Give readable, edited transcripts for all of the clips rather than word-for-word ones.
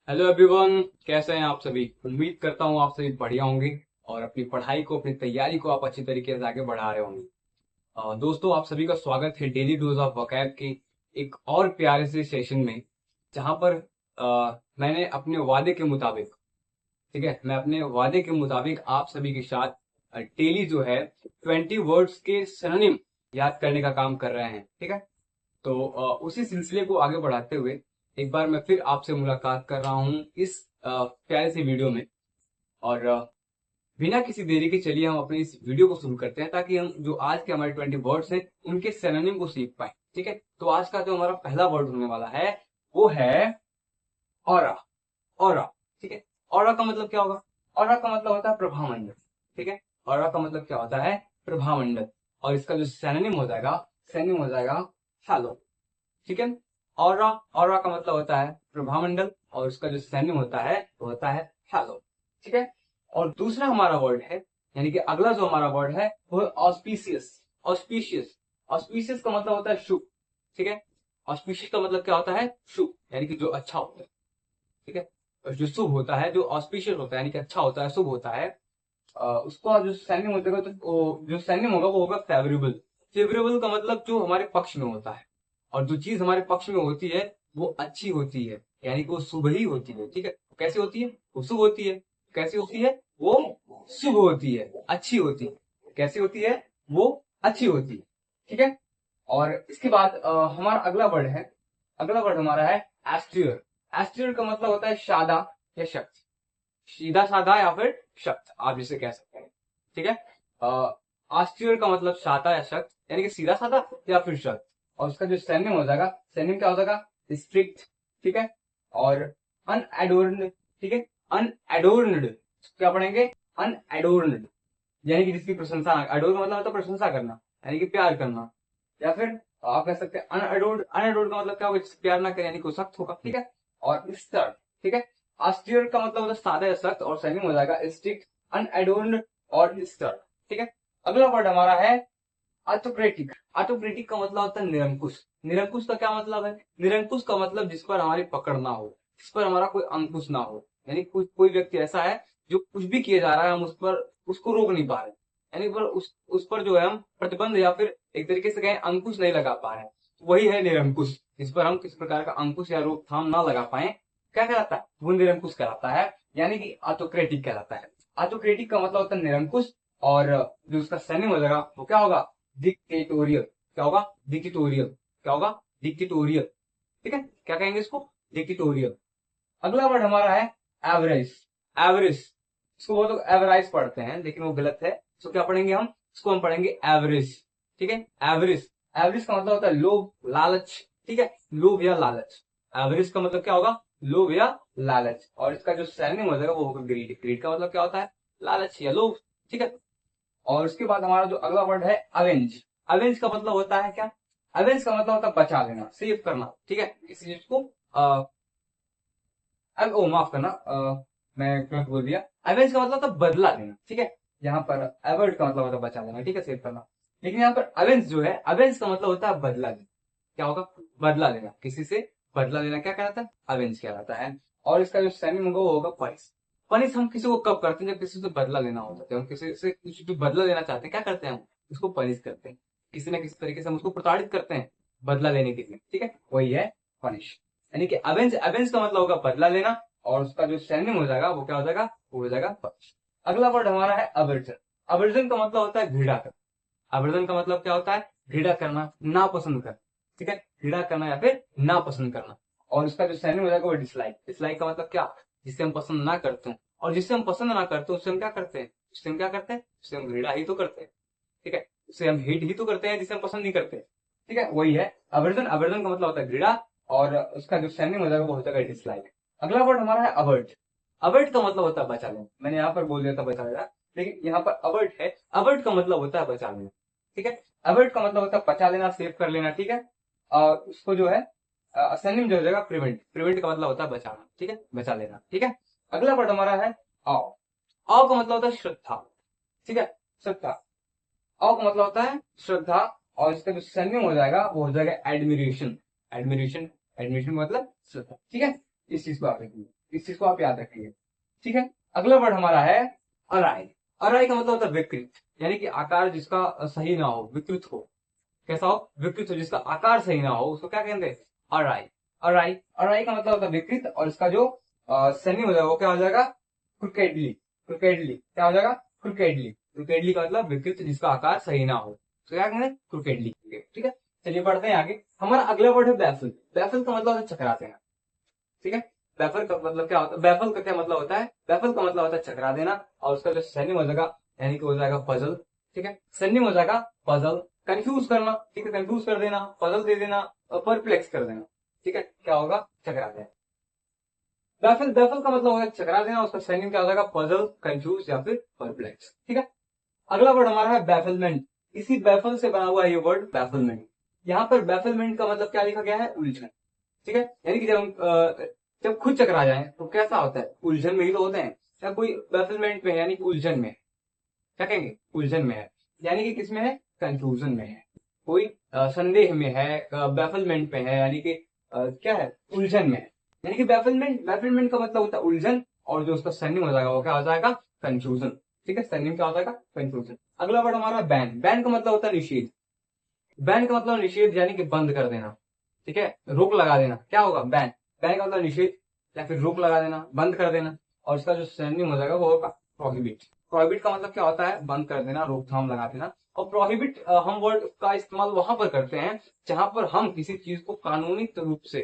Hello everyone, कैसे हैं आप सभी। उम्मीद करता हूँ आप सभी बढ़िया होंगे और अपनी पढ़ाई को, अपनी तैयारी को आप अच्छी तरीके से आगे बढ़ा रहे होंगे। दोस्तों, आप सभी का स्वागत है डेली डोज ऑफ वोकैब के एक और प्यारे से सेशन में, जहां पर मैंने अपने वादे के मुताबिक, ठीक है, मैं अपने वादे के मुताबिक आप सभी के साथ डेली जो है 20 वर्ड्स के सिनोनिम याद करने का काम कर रहे हैं। ठीक है, तो उसी सिलसिले को आगे बढ़ाते हुए एक बार मैं फिर आपसे मुलाकात कर रहा हूँ इस प्यारे से वीडियो में। और बिना किसी देरी के चलिए हम अपने इस वीडियो को शुरू करते हैं, ताकि हम जो आज के हमारे 20 वर्ड्स हैं उनके सिनोनिम को सीख पाए। ठीक है, तो आज का जो हमारा पहला वर्ड होने वाला है वो है ऑरा। ऑरा, ठीक है। ऑरा का मतलब क्या होगा? ऑरा का मतलब होता है प्रभामंडल। ठीक है, ऑरा का मतलब क्या होता है? प्रभामंडल। और इसका जो सिनोनिम हो जाएगा हैलो। ठीक है, ऑरा, ऑरा का मतलब होता है प्रभामंडल और उसका जो सिनोनिम होता है वो होता है हैलो। ठीक है, और दूसरा हमारा वर्ड है, यानी कि अगला जो हमारा वर्ड है वो है ऑस्पिशियस। ऑस्पिशियस, ऑस्पिशियस का मतलब होता है शुभ। ठीक है, ऑस्पिशियस का मतलब क्या होता है? शुभ, यानी कि जो अच्छा होता है। ठीक है, और जो शुभ होता है, जो ऑस्पिशियस होता है यानी कि अच्छा होता है, शुभ होता है, उसका जो सैन्य होगा, तो जो सैन्य होगा वो होगा फेवरेबल। फेवरेबल का मतलब जो हमारे पक्ष में होता है, और जो चीज हमारे पक्ष में होती है वो अच्छी होती है, यानी कि वो शुभ ही होती है। ठीक है, कैसी होती है? वो शुभ होती है। कैसी होती है? वो शुभ होती है, अच्छी होती है। कैसी होती है? वो अच्छी होती है। ठीक है, और इसके बाद हमारा अगला वर्ड है, अगला वर्ड हमारा है एस्ट्रियर। एस्ट्रियर का मतलब होता है सादा या शख्स। सीधा साधा या फिर शख्स, आप जिसे कह सकते हैं। ठीक है, ऑस्टियर का मतलब सादा या शख्स, यानी कि सीधा साधा या फिर शख्स। और उसका जो सैन्य हो जाएगा, सैन्य क्या हो जाएगा? स्ट्रिक्ट। ठीक है, और अनएडोर्न्ड। ठीक है, अनएडोर्न्ड क्या पढ़ेंगे? अनएडोर्न्ड, यानी कि जिसकी प्रशंसा, अडोर मतलब होता है प्रशंसा करना, यानी कि प्यार करना। या फिर आप कह सकते हैं अनएडोर्ड। अनएडोर्ड का मतलब क्या होगा? जिससे प्यार ना करे, यानी कि वो सख्त होगा। ठीक है, और स्टर्न। ठीक है, ऑस्टियर का मतलब होता है सादा या सख्त, और सैनिक हो जाएगा स्ट्रिक्ट, अनएडोर्न्ड और स्टर्न। ठीक है, अगला वर्ड हमारा है ऑटोक्रेटिक। ऑटोक्रेटिक का मतलब होता है निरंकुश। निरंकुश का क्या मतलब है? निरंकुश का मतलब जिस पर हमारी पकड़ ना हो, जिस पर हमारा कोई अंकुश ना हो, यानी कोई कोई व्यक्ति ऐसा है जो कुछ भी किए जा रहा है, हम उस पर उसको रोक नहीं पा रहे, यानी पर उस पर जो है हम प्रतिबंध या फिर एक तरीके से कहें अंकुश नहीं लगा पा रहे हैं। वही है निरंकुश, जिस पर हम किसी प्रकार का अंकुश या रोकथाम ना लगा पाए, क्या कहलाता है? वो निरंकुश कहलाता है, यानी कि ऑटोक्रेटिक कहलाता है। ऑटोक्रेटिक का मतलब होता है निरंकुश, और जो उसका सैन्य हो जाएगा वो क्या होगा? डिक्टेटोरियल। क्या होगा? डिक्टेटोरियल। क्या होगा? डिक्टेटोरियल। ठीक है, क्या कहेंगे इसको? डिक्टेटोरियल। अगला वर्ड हमारा है एवरेज। एवरेज, इसको वो लोग एवरेज पढ़ते हैं, लेकिन वो गलत है। इसको क्या पढ़ेंगे हम? इसको हम पढ़ेंगे एवरेज। ठीक है, एवरेज। एवरेज का मतलब होता है लोभ, लालच। ठीक है, लोभ या लालच। एवरेज का मतलब क्या होगा? लोभ या लालच। और इसका जो सैनिम हो जाएगा वो होगा ग्रीड। ग्रीड का मतलब क्या होता है? लालच या लोभ। ठीक है, और उसके बाद हमारा जो अगला वर्ड है अवेंज। अवेंज का मतलब होता है क्या? अवेंज का मतलब होता है बचा लेना, सेव करना। ठीक है, किसी चीज को अब ओ माफ करना, मैं गलत बोल दिया। अवेंज का मतलब होता है बदला लेना। ठीक है, यहाँ पर अवॉइड का मतलब होता है बचा लेना, ठीक है, सेव करना। लेकिन यहाँ पर अवेंज जो है, अवेंज का मतलब होता है बदला लेना। क्या होगा? बदला लेना, किसी से बदला लेना क्या कहलाता है? अवेंज कहलाता है। और इसका जो सैनिक होगा वो होगा पनिश। पनिश हम किसी को कब करते हैं? जब किसी से बदला लेना होता है, जब हम किसी से कुछ भी बदला लेना चाहते हैं, क्या करते हैं? हम उसको पनिश करते हैं, किसी ना किसी तरीके से हम उसको प्रताड़ित करते हैं बदला लेने के लिए। ठीक है, वही है पनिश। यानी कि अवेंज, अवेंज का मतलब होगा बदला लेना, और उसका जो सैन्य हो जाएगा वो क्या हो जाएगा? वो हो जाएगा पक्ष। अगला वर्ड हमारा है अवर्जन। अवर्जन का मतलब होता है घृणा करना। अवर्जन का मतलब क्या होता है? घृणा करना, नापसंद करना। ठीक है, घृणा करना या फिर नापसंद करना। और उसका जो सैन्य हो जाएगा वो डिसलाइक। डिसलाइक का मतलब क्या? जिसे हम पसंद ना करते हो, और जिसे हम पसंद ना करते हो उससे हम क्या करते हैं? उससे हम क्या करते हैं? उससे हम घृणा ही तो करते हैं। ठीक है, उससे हम हेट ही तो करते हैं, जिसे हम पसंद नहीं करते। ठीक है, वही है अवर्जन। अवर्जन का मतलब होता है घृणा, और उसका जो सैन्य हो जाएगा वो हो जाएगा डिसलाइक। अगला वर्ड हमारा है अवर्ट। अवर्ट का मतलब होता है बचा लेना। मैंने यहाँ पर बोल दिया था बचा लेना, लेकिन यहाँ पर अवर्ट है। अवर्ट का मतलब होता है बचा लेना। ठीक है, अवर्ट का मतलब होता है बचा लेना, सेव कर लेना। ठीक है, और उसको जो है सैनिम जो हो जाएगा प्रिवेंट। प्रिवेंट का मतलब होता है बचाना। ठीक है, बचा लेना। ठीक है, अगला वर्ड हमारा है आओ। आओ का मतलब होता है श्रद्धा। ठीक है, श्रद्धा। आओ का मतलब होता है श्रद्धा, और इसका जो सैन्य हो जाएगा वो हो जाएगा एडमिरेशन। एडमिरेशन, एडमिरेशन मतलब श्रद्धा। ठीक है, इस चीज को आप रखिए। इस चीज को आप याद रखेंगे। ठीक है, अगला वर्ड हमारा है अराई। अराई का मतलब होता है विकृत, यानी कि आकार जिसका सही ना हो, विकृत हो। कैसा हो? विकृत हो, जिसका आकार सही ना हो, उसको क्या कहते हैं? अराई। अराई, अराई का मतलब होता है विकृत, और इसका जो सनी हो जाएगा वो क्या हो जाएगा? क्रिकेटली। क्रिकेटली क्या हो जाएगा? क्रिकेटली। क्रिकेटली का मतलब विकृत, जिसका आकार सही ना हो, तो क्या कहते हैं? क्रिकेटली। ठीक है, चलिए बढ़ते हैं आगे। हमारा अगला वर्ड है बैफल। बैफल का मतलब होता है चकरा देना। ठीक है, बैफल का मतलब क्या होता है? बैफल का क्या मतलब होता है? बैफल का मतलब होता है चकरा देना, और उसका जो सैन्य हो जाएगा, यानी कि हो जाएगा पजल। ठीक है, सैन्य हो जाएगा पजल। कंफ्यूज करना, ठीक है, कंफ्यूज कर देना, पजल दे देना, और परप्लेक्स कर देना। ठीक है, क्या होगा? चकरा देना। बैफल, बैफल का मतलब होगा चकरा देना, उसका सैन्य क्या हो जाएगा? पजल, कंफ्यूज या फिर परप्लेक्स। ठीक है, अगला वर्ड हमारा है बैफलमेंट। इसी बैफल से बना हुआ है ये वर्ड बैफलमेंट। यहाँ पर बैफलमेंट का मतलब क्या लिखा गया है? उलझन। ठीक है, यानी कि जब हम जब खुद चकरा जाए तो कैसा होता है? उलझन में ही तो होते हैं। या कोई बैफलमेंट में है, यानी कि उलझन में है। क्या कहेंगे? उलझन में है, यानी कि किसमें है? कंफ्यूजन में है, कोई संदेह में है, बैफलमेंट में है, यानी कि क्या है? उलझन में है। यानी कि बैफलमेंट, बैफलमेंट का मतलब होता है उलझन, और जो उसका सैन्य हो जाएगा वो क्या हो जाएगा? कंफ्यूजन। ठीक है, सैन्य क्या हो जाएगा? कंफ्यूजन। अगला वर्ड हमारा बैन। बैन का मतलब होता है निषेध। बैन का मतलब निषेध, यानी कि बंद कर देना। ठीक है, रोक लगा देना, क्या होगा? बैन। बैन का मतलब निषेध या फिर रोक लगा देना, बंद कर देना, और इसका जो सिनोनिम हो जाएगा वो होगा प्रोहिबिट। प्रोहिबिट का मतलब क्या होता है? बंद कर देना, रोकथाम लगा देना। और प्रोहिबिट हम वर्ड का इस्तेमाल वहां पर करते हैं जहां पर हम किसी चीज को कानूनी रूप से,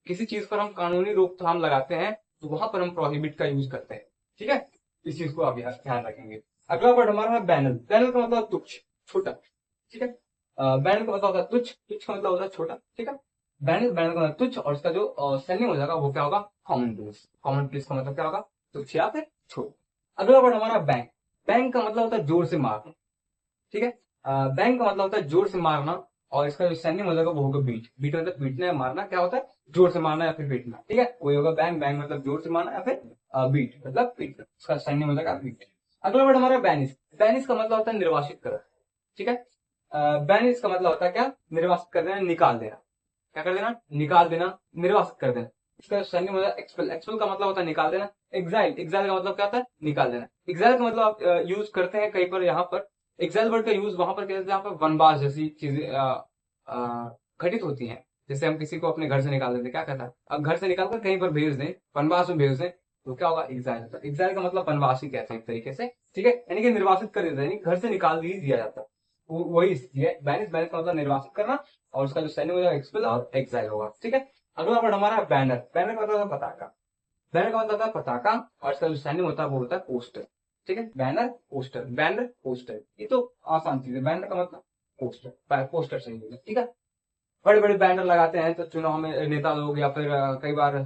किसी चीज पर हम कानूनी रोकथाम लगाते हैं, तो वहां पर हम प्रोहिबिट का यूज करते हैं। ठीक है, इस चीज को आप ध्यान रखेंगे। अगला वर्ड हमारा है बैनल। बैनल का मतलब तुच्छ, छोटा। ठीक है, बैनल का मतलब होता है तुच्छ, तुच्छ का मतलब होता है छोटा। ठीक है, बैनल, बैनल का मतलब तुच्छ, और इसका जो सैन्य हो जाएगा वो क्या होगा? Common place. कॉमन प्लेस का मतलब क्या होगा? तुच्छ या फिर छोटा। अगला वर्ड हमारा बैंक। बैंक का मतलब होता है जोर से मारना। ठीक है, बैंक का मतलब होता है जोर से मारना, और इसका जो सैन्य हो जाएगा वो होगा बीट। बीट मतलब पीटना या मारना, क्या होता है? जोर से मारना या फिर पीटना। ठीक है, वही होगा बैंक। बैंक मतलब जोर से मारना या फिर बीट मतलब पीटना, उसका सैन्य हो जाएगा बीट। अगला वर्ड हमारा बैनिस। बैनिस का मतलब होता है निर्वासित करना। ठीक है, बैनिस का मतलब होता है क्या? निर्वासित कर देना, निकाल देना। क्या कर देना? निकाल देना, निर्वासित कर देना। इसका सैन्य हो जाएगा एक्सपेल। एक्सपेल का मतलब होता है निकाल देना। एग्जाइल, एग्जाइल का मतलब क्या होता है? निकाल देना। एग्जाइल का मतलब आप यूज करते हैं कहीं पर, यहाँ पर एक्साइल वर्ड का यूज वहां पर किया जाता है जहां पर वनवास जैसी चीजें घटित होती हैं। जैसे हम किसी को अपने घर से निकाल देते हैं, क्या कहता है? अब घर से निकालकर कहीं पर भेज दें, वनवास में भेज दें, तो क्या होगा? एग्जाइल होता है। एग्जाइल का मतलब वनवासी कहते हैं एक तरीके से। ठीक है, यानी कि निर्वासित कर देता है, यानी घर से निकाल ही दिया जाता है। वही स्थिति है बैनिस। बैनिस का मतलब निर्वासित करना, और उसका जो सैन्य होगा एक्सपेल और एक्साइल होगा। ठीक है, अगला वर्ड हमारा बैनर। बैनर का मतलब होता है पताका। बैनर का मतलब होता है पताका, और इसका जो सैन्य होता है वो होता है पोस्टर। ठीक है, बैनर पोस्टर, बैनर पोस्टर, ये तो आसान चीज है। बैनर का मतलब पोस्टर, पोस्टर सही है। ठीक है, बड़े बड़े बैनर लगाते हैं तो चुनाव में नेता लोग, या फिर कई बार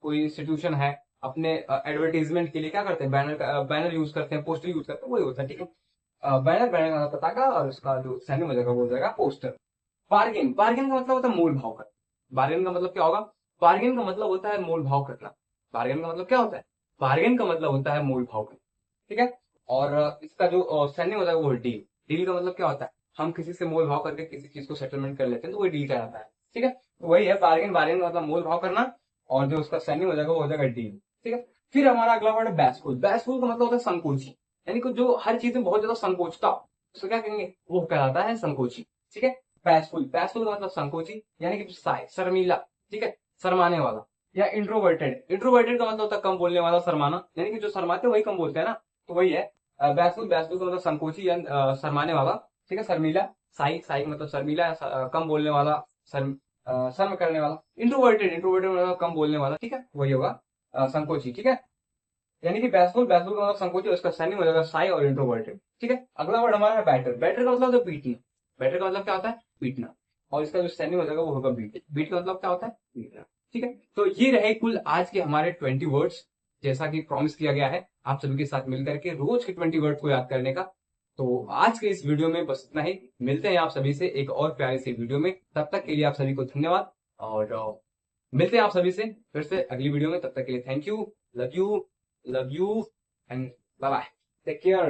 कोई इंस्टीट्यूशन है, अपने एडवर्टीजमेंट के लिए क्या करते हैं? बैनर का बैनर यूज करते हैं, पोस्टर यूज करते हैं, वही होता है। ठीक है, बैनर, बैनर का मतलब पताका, और उसका जो सैन्य हो जाएगा वो हो जाएगा पोस्टर। बार्गेन, बार्गेन का मतलब होता है मोल भाव करना। बार्गेन का मतलब क्या होगा? बार्गेन का मतलब होता है मोल भाव करना। बार्गेन का मतलब क्या होता है? बार्गेन का मतलब होता है मोल भाव करना। ठीक है, और इसका जो सैन्य होता है वो डील। डील का मतलब क्या होता है? हम किसी से मोल भाव करके किसी चीज को सेटलमेंट कर लेते हैं, तो वो डील कहलाता है। ठीक है, तो वही है बार्गेन। बार्गेन का मतलब मोल भाव करना, और जो उसका सैन्य हो जाएगा वो हो जाएगा डील। ठीक है, फिर हमारा अगला वर्ड है बैसफुल। बैसफुल का मतलब होता है संकोची, यानी कि जो हर चीज में बहुत ज्यादा संकोचता हो, उसको क्या कहेंगे? वो कहलाता है संकोची। ठीक है, बैसफुल, बैसफुल का मतलब संकोची, यानी कि साय, शर्मीला। ठीक है, शर्माने वाला। या इंट्रोवर्टेड, इंट्रोवर्टेड का मतलब होता है कम बोलने वाला, शर्माना, यानी कि जो शर्माते हैं वही कम बोलते हैं ना, तो वही है बैसफुल। बैसफुल का मतलब संकोची या शर्माने वाला। ठीक है, शर्मीला। साई, साई का मतलब शर्मीला या कम बोलने वाला, शर्म शर्म करने वाला। इंट्रोवर्टेड, इंट्रोवर्टेड मतलब कम बोलने वाला। ठीक है, वही होगा संकोची। ठीक है, यानी कि बैसफुल, बैसफुल का मतलब संकोची, और इसका सैन्य हो जाएगा साई और इंट्रोवर्टेड। ठीक है, अगला वर्ड हमारा है बैटर। बैटर का मतलब होता है पीटना। बैटर का मतलब क्या होता है? पीटना, और इसका जो सैन्य हो जाएगा वो होगा बीट। बीट का मतलब क्या होता है? पीटना। ठीक है, तो ये रहे कुल आज के हमारे 20 वर्ड्स, जैसा कि प्रॉमिस किया गया है आप सभी के साथ मिलकर के रोज के 20 वर्ड को याद करने का। तो आज के इस वीडियो में बस इतना ही। मिलते हैं आप सभी से एक और प्यारी सी वीडियो में, तब तक के लिए आप सभी को धन्यवाद, और मिलते हैं आप सभी से फिर से अगली वीडियो में। तब तक के लिए thank you, love you, love you, and bye bye. Take care.